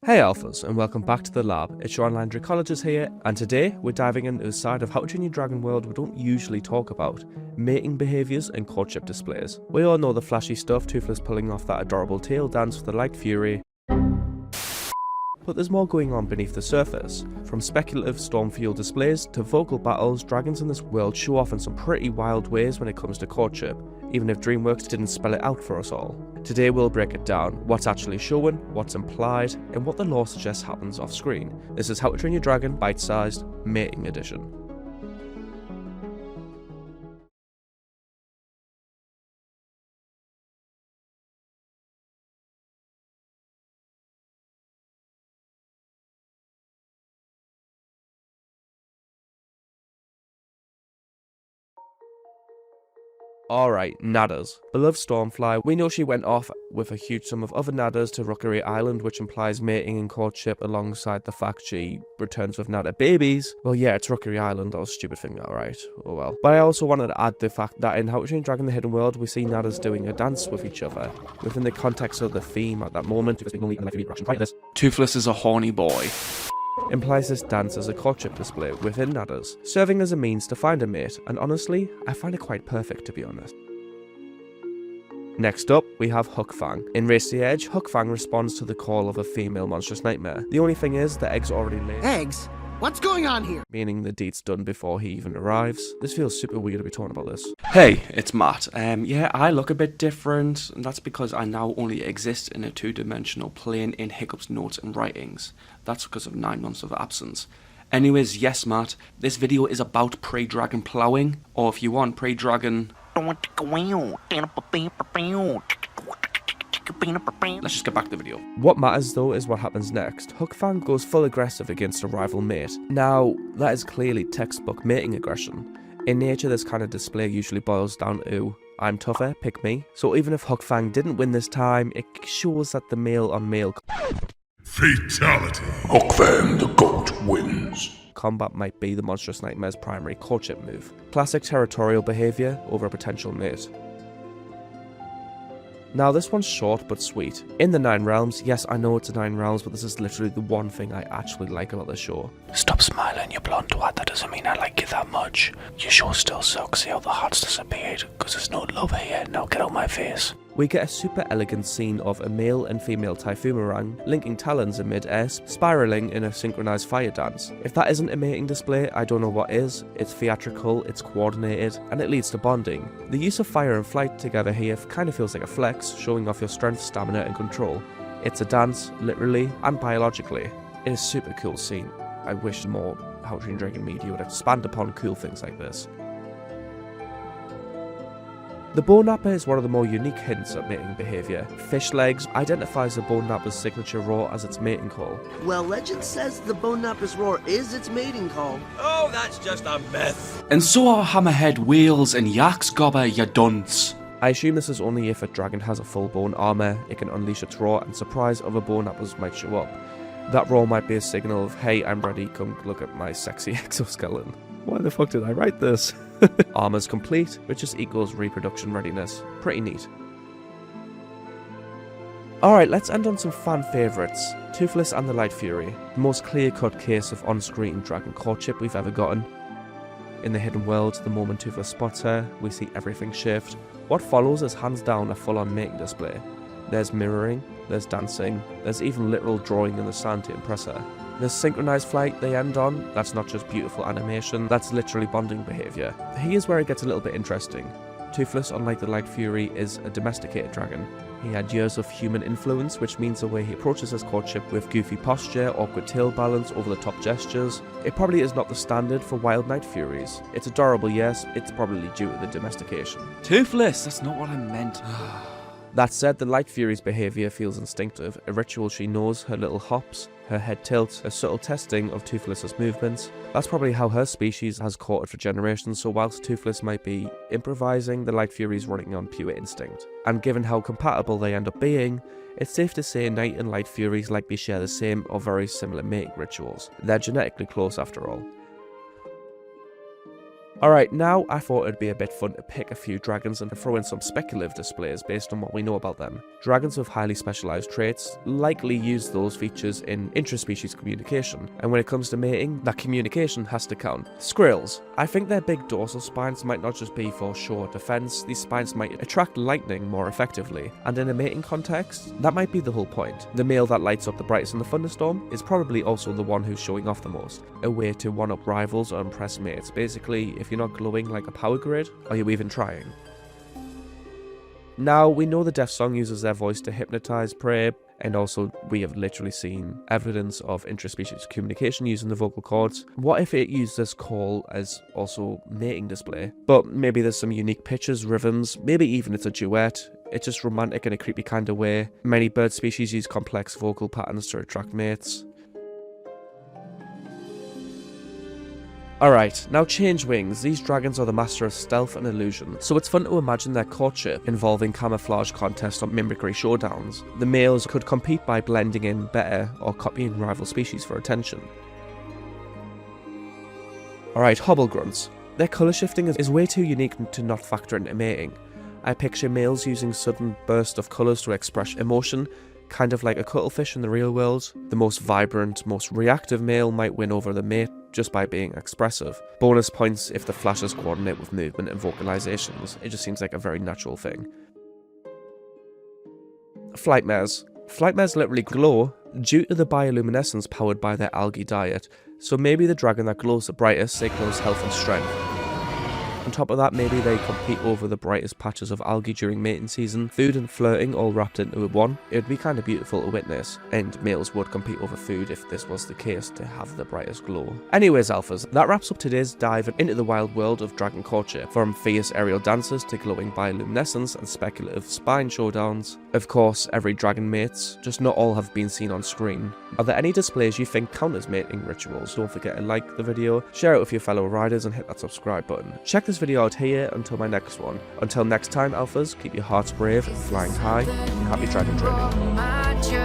Hey Alphas, and welcome back to the lab. It's your online dracologist here, and today we're diving into a side of How to Train Your Dragon world we don't usually talk about: mating behaviours and courtship displays. We all know the flashy stuff, Toothless pulling off that adorable tail dance with the light fury. But there's more going on beneath the surface. From speculative stormfield displays to vocal battles, dragons in this world show off in some pretty wild ways when it comes to courtship, even if DreamWorks didn't spell it out for us all. Today we'll break it down, what's actually shown, what's implied, and what the lore suggests happens off screen. This is How to Train Your Dragon Bite-Sized Mating Edition. Alright, nadders. Beloved Stormfly, we know she went off with a huge sum of other nadders to Rookery Island, which implies mating and courtship alongside the fact she returns with nadder babies. Well yeah, it's Rookery Island, that was a stupid thing, alright, oh well. But I also wanted to add the fact that in How to Train Your Dragon the Hidden World, we see nadders doing a dance with each other, within the context of the theme at that moment. Toothless is a horny boy. Implies this dance as a courtship display within nadders, serving as a means to find a mate, and honestly, I find it quite perfect to be honest. Next up, we have Hookfang. In Race to the Edge, Hookfang responds to the call of a female monstrous nightmare. The only thing is, the eggs are already laid. Eggs? What's going on here? Meaning the deed's done before he even arrives. This feels super weird to be talking about this. Hey, it's Matt. Yeah, I look a bit different, and that's because I now only exist in a two-dimensional plane in Hiccup's notes and writings. That's because of 9 months of absence. Anyways, yes, Matt, this video is about pre-dragon ploughing, or if you want, pre-dragon... Let's just get back to the video. What matters though is what happens next. Hookfang goes full aggressive against a rival mate. Now, that is clearly textbook mating aggression. In nature, this kind of display usually boils down to, I'm tougher, pick me. So even if Hookfang didn't win this time, it shows that the male-on-male fatality. Hookfang the goat wins. Combat might be the monstrous nightmare's primary courtship move. Classic territorial behaviour over a potential mate. Now this one's short but sweet. In the 9 realms, yes I know it's a 9 realms, but this is literally the one thing I actually like about the show. Stop smiling, you blonde twat. That doesn't mean I like you that much. Your show still sucks. See how the hearts disappeared? Because there's no love here. Now get out my face. We get a super elegant scene of a male and female Typhumarang linking talons in mid-air, spiralling in a synchronized fire dance. If that isn't a mating display, I don't know what is. It's theatrical, it's coordinated, and it leads to bonding. The use of fire and flight together here kind of feels like a flex, showing off your strength, stamina, and control. It's a dance, literally and biologically. It is a super cool scene. I wish more How to Train Your Dragon media would expand upon cool things like this. The bone napper is one of the more unique hints at mating behaviour. Fish legs identifies the bone napper's signature roar as its mating call. Well, legend says the bone napper's roar is its mating call. Oh, that's just a myth. And so are hammerhead whales and yaks gobber, ya dunce. I assume this is only if a dragon has a full bone armour, it can unleash its roar and surprise other bone nappers might show up. That roar might be a signal of, hey, I'm ready, come look at my sexy exoskeleton. Why the fuck did I write this? Armor's complete, which just equals reproduction readiness. Pretty neat. Alright, let's end on some fan favourites. Toothless and the Light Fury, the most clear-cut case of on-screen dragon courtship we've ever gotten. In the Hidden World, the moment Toothless spots her, we see everything shift. What follows is hands down a full-on mating display. There's mirroring, there's dancing, there's even literal drawing in the sand to impress her. This synchronized flight they end on, that's not just beautiful animation, that's literally bonding behaviour. Here's where it gets a little bit interesting. Toothless, unlike the Light Fury, is a domesticated dragon. He had years of human influence, which means the way he approaches his courtship with goofy posture, awkward tail balance, over-the-top gestures. It probably is not the standard for wild Night Furies. It's adorable, yes, it's probably due to the domestication. Toothless, that's not what I meant. That said, the Light Fury's behaviour feels instinctive, a ritual she knows, her little hops, her head tilts, a subtle testing of Toothless's movements. That's probably how her species has courted for generations, so whilst Toothless might be improvising, the Light Fury's running on pure instinct. And given how compatible they end up being, it's safe to say Night and Light Furies likely share the same or very similar mating rituals. They're genetically close after all. Alright, now I thought it'd be a bit fun to pick a few dragons and throw in some speculative displays based on what we know about them. Dragons with highly specialised traits likely use those features in intraspecies communication, and when it comes to mating, that communication has to count. Squirrels. I think their big dorsal spines might not just be for show or defence, these spines might attract lightning more effectively, and in a mating context, that might be the whole point. The male that lights up the brightest in the thunderstorm is probably also the one who's showing off the most, a way to one-up rivals or impress mates. Basically, if you're not glowing like a power grid, are you even trying? Now, we know the Deaf Song uses their voice to hypnotize prey, and also we have literally seen evidence of interspecies communication using the vocal cords. What if it used this call as also mating display? But maybe there's some unique pitches, rhythms, maybe even it's a duet. It's just romantic in a creepy kind of way. Many bird species use complex vocal patterns to attract mates. Alright, now change wings. These dragons are the master of stealth and illusion, so it's fun to imagine their courtship involving camouflage contests or mimicry showdowns. The males could compete by blending in better or copying rival species for attention. Alright, hobble grunts. Their colour shifting is way too unique to not factor into mating. I picture males using sudden bursts of colours to express emotion, kind of like a cuttlefish in the real world. The most vibrant, most reactive male might win over the mate just by being expressive. Bonus points if the flashes coordinate with movement and vocalizations. It just seems like a very natural thing. Flightmares. Flightmares literally glow due to the bioluminescence powered by their algae diet, so maybe the dragon that glows the brightest signals health and strength. On top of that, maybe they compete over the brightest patches of algae during mating season. Food and flirting all wrapped into one. It would be kind of beautiful to witness, and males would compete over food if this was the case to have the brightest glow. Anyways, alphas, that wraps up today's dive into the wild world of dragon courtship, from fierce aerial dances to glowing bioluminescence and speculative spine showdowns. Of course, every dragon mates, just not all have been seen on screen. Are there any displays you think count as mating rituals? Don't forget to like the video, share it with your fellow riders, and hit that subscribe button. Check this video out here until my next one. Until next time, alphas, keep your hearts brave, flying high, and happy dragon training.